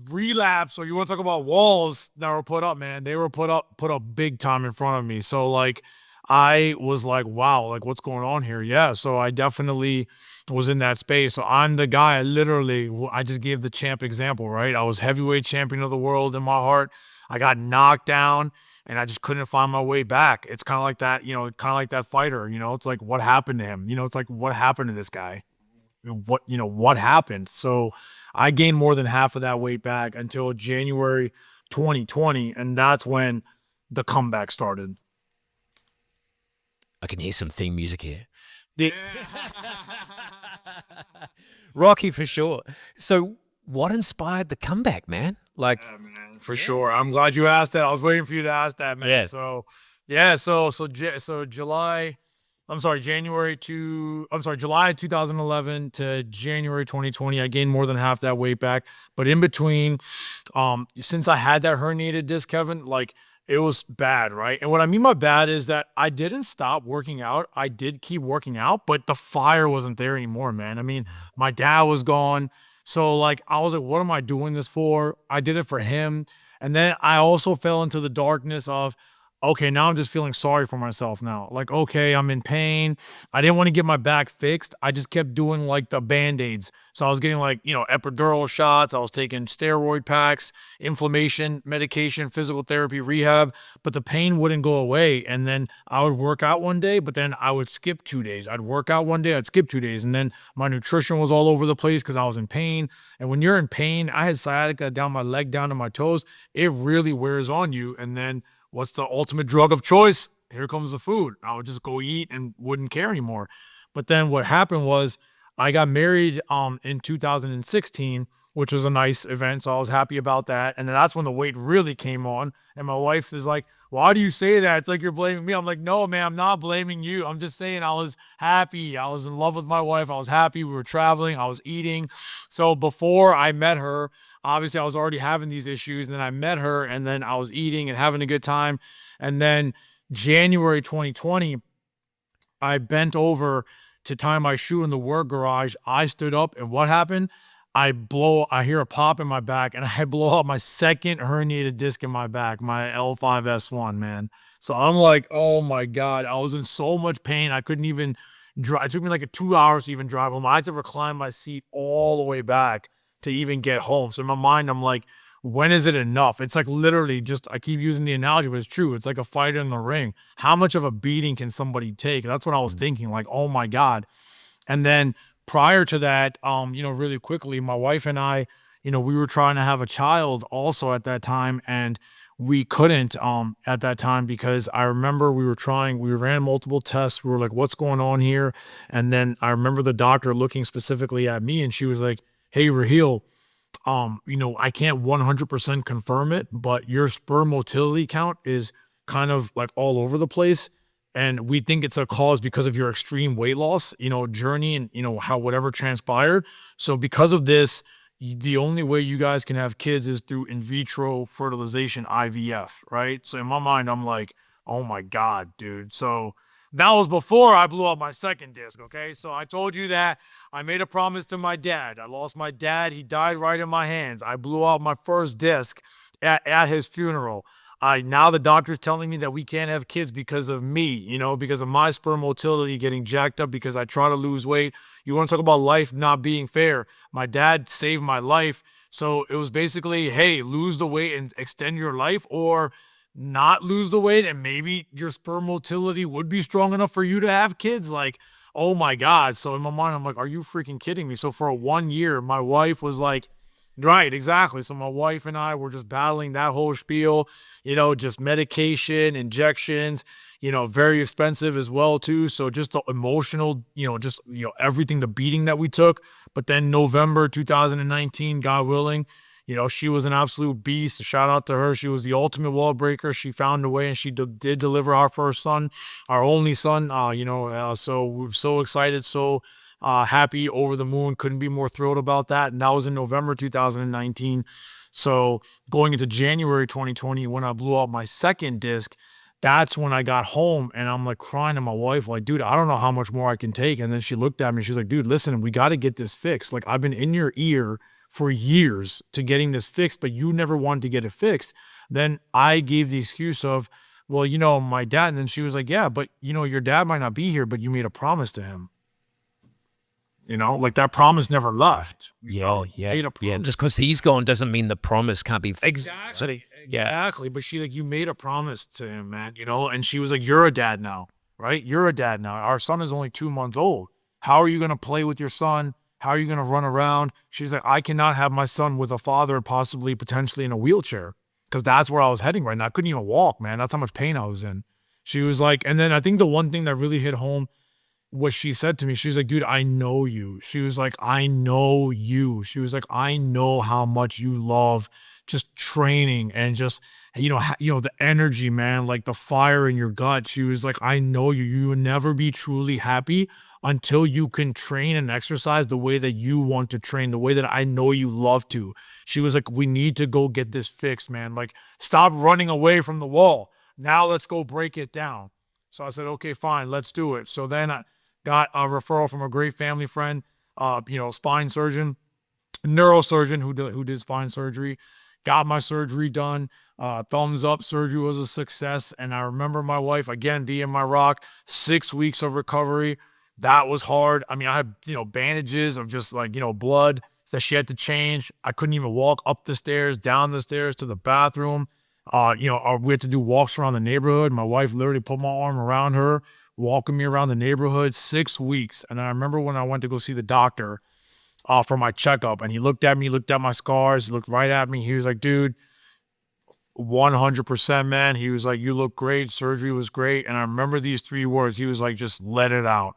relapse, or you want to talk about walls that were put up, man, they were put up big time in front of me. So like I was like, wow, like what's going on here? Yeah, so I definitely was in that space. So I'm the guy, I just gave the champ example, right? I was heavyweight champion of the world in my heart. I got knocked down and I just couldn't find my way back. It's kind of like that, kind of like that fighter, it's like what happened to him? It's like what happened to this guy? What happened? So I gained more than half of that weight back until January 2020, and that's when the comeback started. I can hear some theme music here. The- Rocky for sure. So what inspired the comeback, man? Like, Yeah, man, for sure. I'm glad you asked that. I was waiting for you to ask that, man. Yeah. So yeah, so July, July 2011 to January 2020, I gained more than half that weight back. But in between, since I had that herniated disc, Kevin, like it was bad, right? And what I mean by bad is that I didn't stop working out. I did keep working out, but the fire wasn't there anymore, man. I mean, my dad was gone. So like I was like, what am I doing this for? I did it for him. And then I also fell into the darkness of, okay, now I'm just feeling sorry for myself now. Like, okay, I'm in pain. I didn't want to get my back fixed. I just kept doing like the band-aids. So I was getting like, epidural shots. I was taking steroid packs, inflammation, medication, physical therapy, rehab, but the pain wouldn't go away. And then I would work out one day, but then I would skip 2 days. I'd work out one day, I'd skip 2 days. And then my nutrition was all over the place because I was in pain. And when you're in pain, I had sciatica down my leg, down to my toes. It really wears on you. And then what's the ultimate drug of choice? Here comes the food. I would just go eat and wouldn't care anymore. But then what happened was I got married in 2016, which was a nice event. So I was happy about that. And then that's when the weight really came on. And my wife is like, why do you say that? It's like you're blaming me. I'm like, no, man, I'm not blaming you. I'm just saying I was happy. I was in love with my wife. I was happy. We were traveling. I was eating. So before I met her, obviously I was already having these issues. And then I met her and then I was eating and having a good time. And then January 2020, I bent over to tie my shoe in the work garage. I stood up and what happened? I hear a pop in my back and I blow out my second herniated disc in my back, my L5S1, man. So I'm like, oh my God, I was in so much pain. I couldn't even drive. It took me like 2 hours to even drive home. I had to recline my seat all the way back to even get home. So in my mind, I'm like, when is it enough? It's like literally just, I keep using the analogy, but it's true. It's like a fighter in the ring. How much of a beating can somebody take? That's what I was thinking, like, oh my God. And then prior to that, really quickly, my wife and I, we were trying to have a child also at that time, and we couldn't at that time because I remember we ran multiple tests. We were like, what's going on here? And then I remember the doctor looking specifically at me and she was like, hey, Raheel, I can't 100% confirm it, but your sperm motility count is kind of like all over the place. And we think it's a cause because of your extreme weight loss, journey and, how whatever transpired. So because of this, the only way you guys can have kids is through in vitro fertilization, IVF, right? So in my mind, I'm like, oh my God, dude. So that was before I blew out my second disc, okay? So I told you that I made a promise to my dad. I lost my dad. He died right in my hands. I blew out my first disc at his funeral. Now the doctor's telling me that we can't have kids because of me, because of my sperm motility getting jacked up because I try to lose weight. You want to talk about life not being fair? My dad saved my life. So it was basically, hey, lose the weight and extend your life or not lose the weight, and maybe your sperm motility would be strong enough for you to have kids. Like, oh my God. So in my mind, I'm like, are you freaking kidding me? So for a 1 year, my wife was like, right, exactly. So my wife and I were just battling that whole spiel, just medication, injections, very expensive as well too. So just the emotional, everything, the beating that we took. But then November 2019, God willing, she was an absolute beast. Shout out to her. She was the ultimate wall breaker. She found a way, and she did deliver our first son, our only son. So we're so excited, so happy, over the moon. Couldn't be more thrilled about that. And that was in November 2019. So going into January 2020, when I blew out my second disc, that's when I got home, and I'm like crying to my wife, like, dude, I don't know how much more I can take. And then she looked at me. She's like, dude, listen, we got to get this fixed. Like, I've been in your ear for years to getting this fixed, but you never wanted to get it fixed. Then I gave the excuse of, well, my dad. And then she was like, yeah, but your dad might not be here, but you made a promise to him. Like that promise never left. Yeah, yeah, Made a yeah. promise. Just because he's gone doesn't mean the promise can't be fixed. Exactly. Yeah. Exactly. But she, like, you made a promise to him, man, and she was like, you're a dad now, right? You're a dad now. Our son is only 2 months old. How are you going to play with your son? How are you going to run around? She's like, I cannot have my son with a father, possibly, potentially in a wheelchair, because that's where I was heading right now. I couldn't even walk, man. That's how much pain I was in. She was like, and then I think the one thing that really hit home, what she said to me, she was like, dude, I know you. She was like, I know you. She was like, I know how much you love just training and just, the energy, man, like the fire in your gut. She was like, I know you. You will never be truly happy until you can train and exercise the way that you want to train, the way that I know you love to. She was like, we need to go get this fixed, man. Like, stop running away from the wall. Now let's go break it down. So I said, okay, fine, let's do it. So then I got a referral from a great family friend, spine surgeon, neurosurgeon who did spine surgery. Got my surgery done. Thumbs up. Surgery was a success. And I remember my wife, again, being my rock. 6 weeks of recovery. That was hard. I mean, I had, bandages of just like, blood that she had to change. I couldn't even walk up the stairs, down the stairs to the bathroom. We had to do walks around the neighborhood. My wife literally put my arm around her, walking me around the neighborhood. 6 weeks. And I remember when I went to go see the doctor for my checkup, and he looked at me, looked at my scars, he looked right at me. He was like, dude, 100%, man. He was like, you look great. Surgery was great. And I remember these 3 words. He was like, just let it out.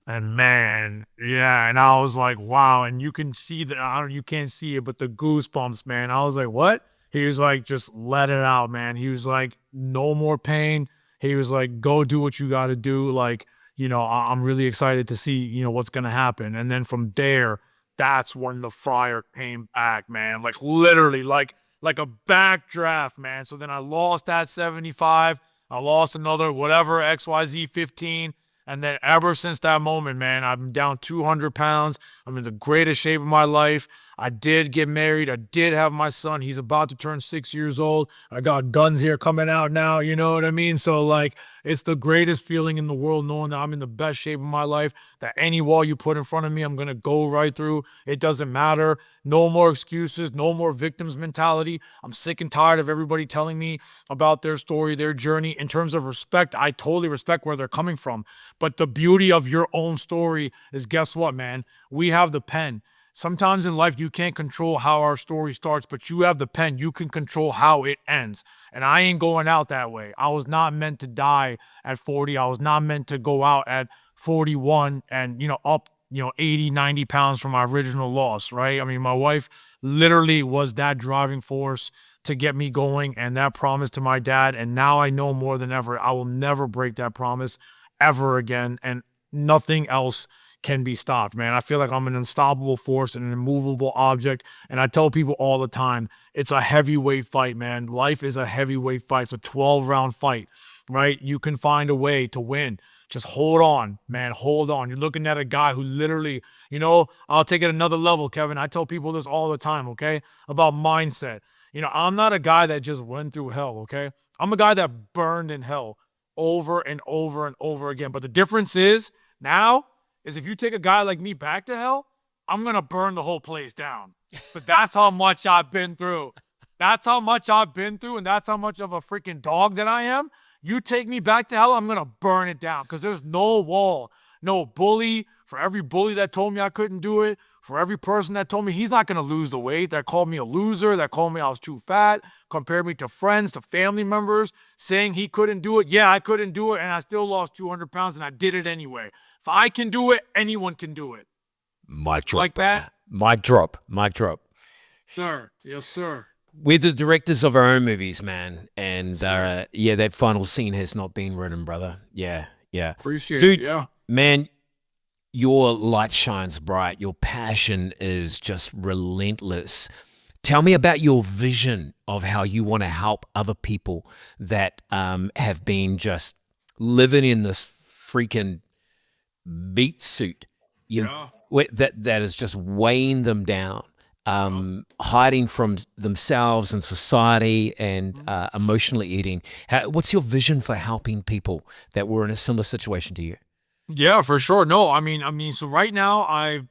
And man, yeah. And I was like, wow. And you can see that, you can't see it, but the goosebumps, man. I was like, what? He was like, just let it out, man. He was like, no more pain. He was like, go do what you got to do. Like, I'm really excited to see, what's going to happen. And then from there, that's when the fire came back, man. Like literally, like a backdraft, man. So then I lost that 75. I lost another whatever, XYZ 15. And then ever since that moment, man, I'm down 200 pounds. I'm in the greatest shape of my life. I did get married. I did have my son. He's about to turn 6 years old. I got guns here coming out now. You know what I mean? So like, it's the greatest feeling in the world knowing that I'm in the best shape of my life, that any wall you put in front of me, I'm going to go right through. It doesn't matter. No more excuses. No more victims mentality. I'm sick and tired of everybody telling me about their story, their journey. In terms of respect, I totally respect where they're coming from. But the beauty of your own story is, guess what, man? We have the pen. Sometimes in life, you can't control how our story starts, but you have the pen. You can control how it ends. And I ain't going out that way. I was not meant to die at 40. I was not meant to go out at 41 and, up, 80, 90 pounds from my original loss, right? I mean, my wife literally was that driving force to get me going, and that promise to my dad. And now I know more than ever, I will never break that promise ever again. And nothing else can be stopped, man. I feel like I'm an unstoppable force and an immovable object. And I tell people all the time, it's a heavyweight fight, man. Life is a heavyweight fight. It's a 12-round fight, right? You can find a way to win. Just hold on, man. Hold on. You're looking at a guy who literally, I'll take it another level, Kevin. I tell people this all the time, okay? About mindset. I'm not a guy that just went through hell, okay? I'm a guy that burned in hell over and over and over again. But the difference is now, is if you take a guy like me back to hell, I'm going to burn the whole place down. But that's how much I've been through. That's how much I've been through, and that's how much of a freaking dog that I am. You take me back to hell, I'm going to burn it down because there's no wall, no bully. For every bully that told me I couldn't do it, for every person that told me he's not going to lose the weight, that called me a loser, that called me I was too fat, compared me to friends, to family members, saying he couldn't do it. Yeah, I couldn't do it, and I still lost 200 pounds, and I did it anyway. If I can do it, anyone can do it. Mic drop. Like that? Mic drop. Mic drop. Sir. Yes, sir. We're the directors of our own movies, man. And yeah, that final scene has not been written, brother. Yeah, yeah. Appreciate Dude, it. Yeah. Man, your light shines bright. Your passion is just relentless. Tell me about your vision of how you want to help other people that have been just living in this freaking beat suit, that is just weighing them down, hiding from themselves and society, and emotionally eating. What's your vision for helping people that were in a similar situation to you? Yeah, for sure. No, I mean, so right now I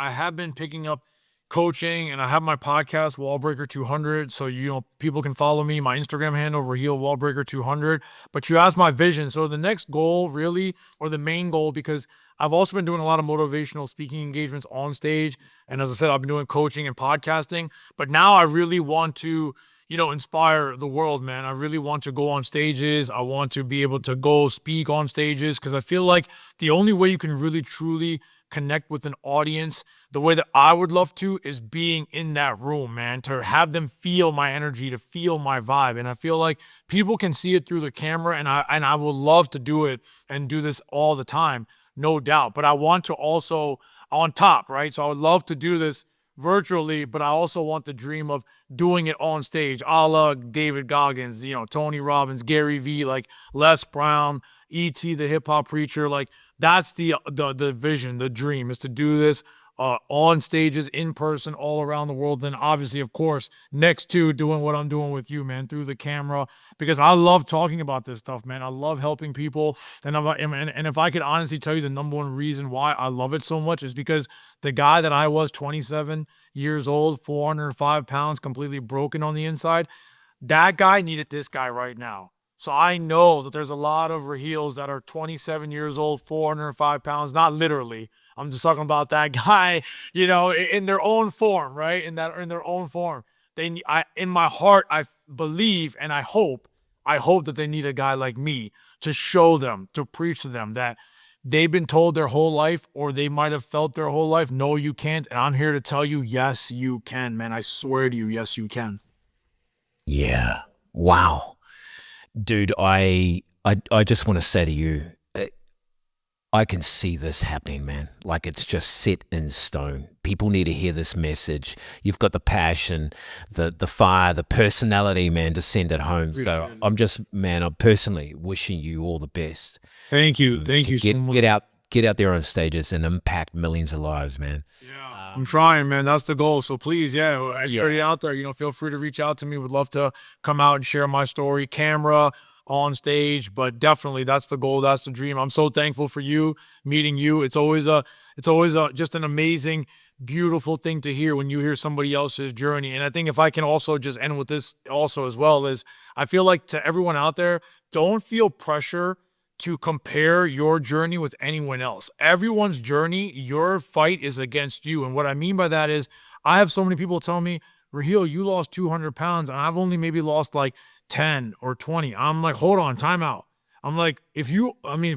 have been picking up coaching, and I have my podcast, Wallbreaker 200. So, people can follow me, my Instagram handle, Raheel Wallbreaker 200. But you asked my vision. So the next goal really, or the main goal, because I've also been doing a lot of motivational speaking engagements on stage. And as I said, I've been doing coaching and podcasting, but now I really want to, inspire the world, man. I really want to go on stages. I want to be able to go speak on stages, because I feel like the only way you can really truly connect with an audience the way that I would love to is being in that room, man, to have them feel my energy, to feel my vibe. And I feel like people can see it through the camera, and I would love to do it and do this all the time, no doubt. But I want to also on top, right? So I would love to do this virtually, but I also want the dream of doing it on stage, a la David Goggins, Tony Robbins, Gary Vee, like Les Brown, E.T. the hip hop preacher. Like that's the vision, the dream is to do this on stages, in person, all around the world. Then obviously, of course, next to doing what I'm doing with you, man, through the camera, because I love talking about this stuff, man. I love helping people. And if I could honestly tell you the number one reason why I love it so much is because the guy that I was, 27 years old, 405 pounds, completely broken on the inside, that guy needed this guy right now. So I know that there's a lot of Raheels that are 27 years old, 405 pounds, not literally. I'm just talking about that guy, in their own form, right? In their own form. In my heart, I believe and I hope that they need a guy like me to show them, to preach to them that they've been told their whole life, or they might have felt their whole life, no, you can't. And I'm here to tell you, yes, you can, man. I swear to you, yes, you can. Yeah. Wow. Dude, I just want to say to you, I can see this happening, man. Like it's just set in stone. People need to hear this message. You've got the passion, the fire, the personality, man, to send it home. So I'm personally wishing you all the best. Thank you. Thank you so much. Get out there on stages and impact millions of lives, man. Yeah. I'm trying, man. That's the goal. So please, already out there, feel free to reach out to me. Would love to come out and share my story, camera, on stage, but definitely that's the goal. That's the dream. I'm so thankful for you, meeting you. It's always just an amazing, beautiful thing to hear when you hear somebody else's journey. And I think if I can also just end with this also as well, is I feel like to everyone out there, don't feel pressure to compare your journey with anyone else. Everyone's journey, your fight is against you. And what I mean by that is I have so many people tell me, Raheel, you lost 200 pounds and I've only maybe lost like 10 or 20. I'm like, hold on, time out. I'm like,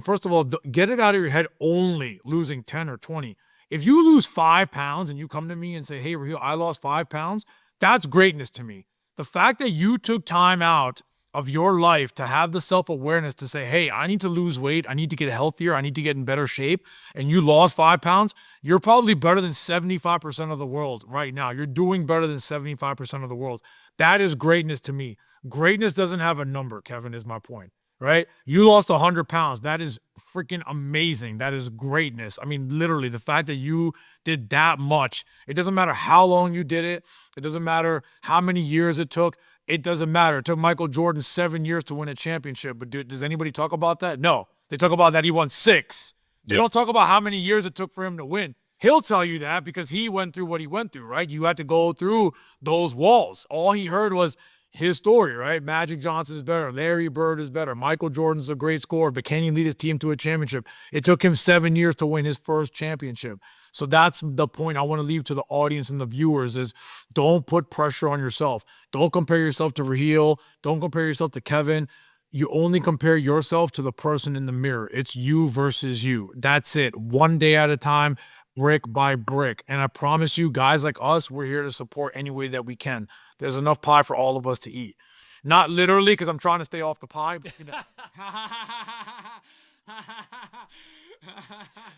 first of all, get it out of your head, only losing 10 or 20. If you lose 5 pounds and you come to me and say, hey, Raheel, I lost 5 pounds, that's greatness to me. The fact that you took time out of your life to have the self-awareness to say, hey, I need to lose weight, I need to get healthier, I need to get in better shape, and you lost 5 pounds, you're probably better than 75% of the world right now. You're doing better than 75% of the world. That is greatness to me. Greatness doesn't have a number, Kevin, is my point, right? You lost 100 pounds. That is freaking amazing. That is greatness. I mean, literally, the fact that you did that much, it doesn't matter how long you did it. It doesn't matter how many years it took. It doesn't matter. It took Michael Jordan 7 years to win a championship. But does anybody talk about that? No. They talk about that he won 6. They don't talk about how many years it took for him to win. He'll tell you that because he went through what he went through, right? You had to go through those walls. All he heard was his story, right? Magic Johnson is better. Larry Bird is better. Michael Jordan's a great scorer, but can he lead his team to a championship? It took him 7 years to win his first championship. So that's the point I want to leave to the audience and the viewers is don't put pressure on yourself. Don't compare yourself to Raheel. Don't compare yourself to Kevin. You only compare yourself to the person in the mirror. It's you versus you. That's it. One day at a time, brick by brick. And I promise you, guys like us, we're here to support any way that we can. There's enough pie for all of us to eat. Not literally, because I'm trying to stay off the pie. But,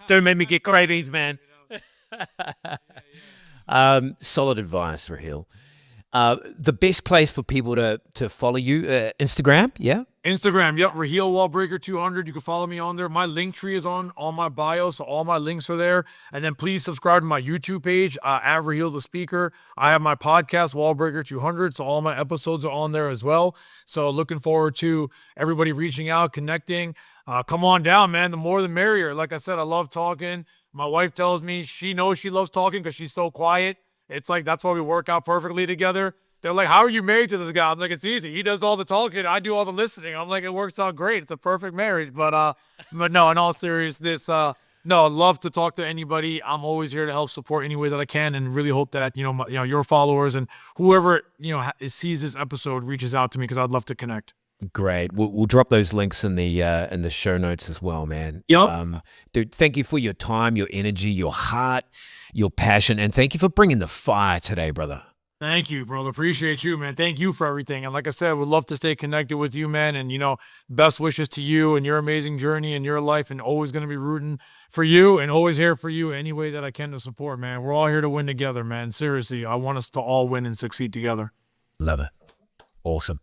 Don't make me get cravings, man. Solid advice, Raheel. The best place for people to follow you, Instagram, yeah? Instagram, yep, Raheel Wallbreaker 200. You can follow me on there. My link tree is on my bio, so all my links are there. And then please subscribe to my YouTube page, at Raheel the Speaker. I have my podcast, Wallbreaker 200, so all my episodes are on there as well. So looking forward to everybody reaching out, connecting. Come on down, man. The more the merrier. Like I said, I love talking. My wife tells me she knows she loves talking because she's so quiet. It's like that's why we work out perfectly together. They're like, how are you married to this guy? I'm like, it's easy. He does all the talking. I do all the listening. I'm like, it works out great. It's a perfect marriage. But no, in all seriousness, no, I'd love to talk to anybody. I'm always here to help support any way that I can, and really hope that your followers and whoever sees this episode reaches out to me because I'd love to connect. Great. We'll drop those links in the show notes as well, man. Yep. Dude, thank you for your time, your energy, your heart, your passion, and thank you for bringing the fire today, brother. Thank you, brother. Appreciate you, man. Thank you for everything. And like I said, would love to stay connected with you, man. And, best wishes to you and your amazing journey in your life, and always going to be rooting for you and always here for you any way that I can to support, man. We're all here to win together, man. Seriously, I want us to all win and succeed together. Love it. Awesome.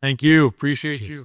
Thank you. Appreciate Cheers. you.